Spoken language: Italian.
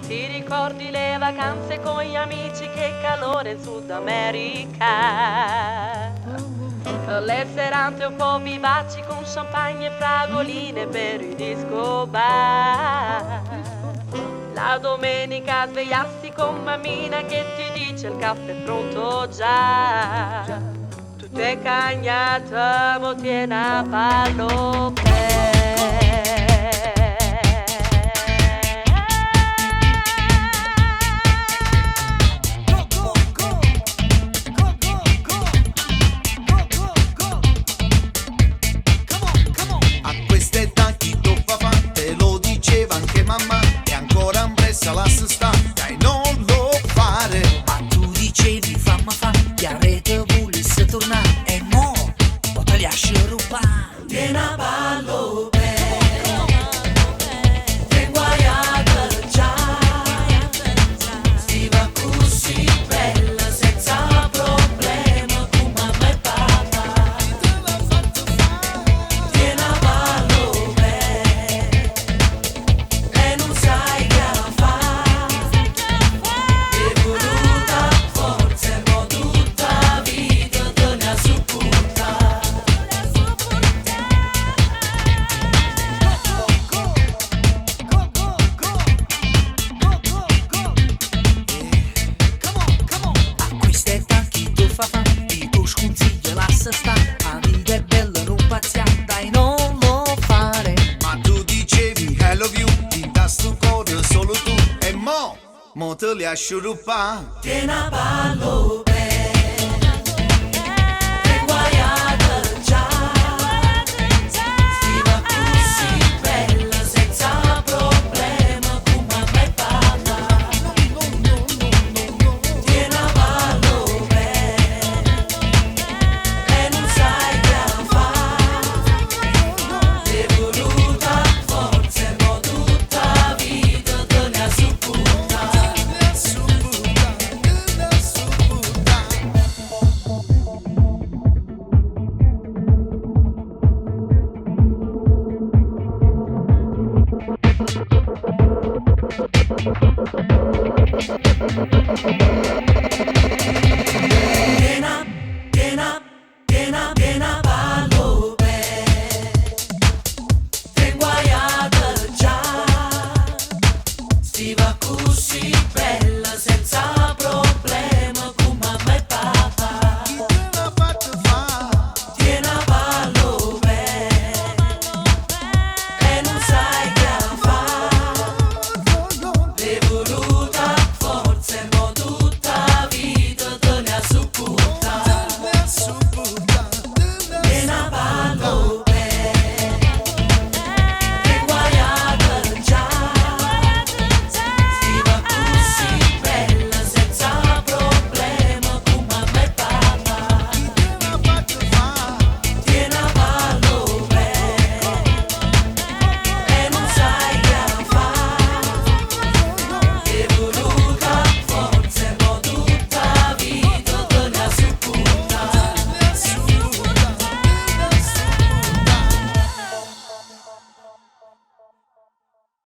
Ti ricordi le vacanze con gli amici, che calore in Sud America? Le serate un po' vivaci con champagne e fragoline per i disco bar. La domenica svegliarsi con mammina che ti dice il caffè è pronto già. Tutto è cagnata, mo tiene a ballo lascia sta, dai non lo fare. Ma tu dicevi fammi fa, chiare te volesse tornare. E mo, te li lascio rubare. Tieni a ballo te guaiata già, stiva così bella senza problema con mamma e papà. Tieni a ballo e non sai che i tuoi sconsigli lascia sta, la vita è bella non pazziare, dai non lo fare. Ma tu dicevi I love you, ti dà sto cuore solo tu. E mo te li lascio rubare. Tieni a ballo bene.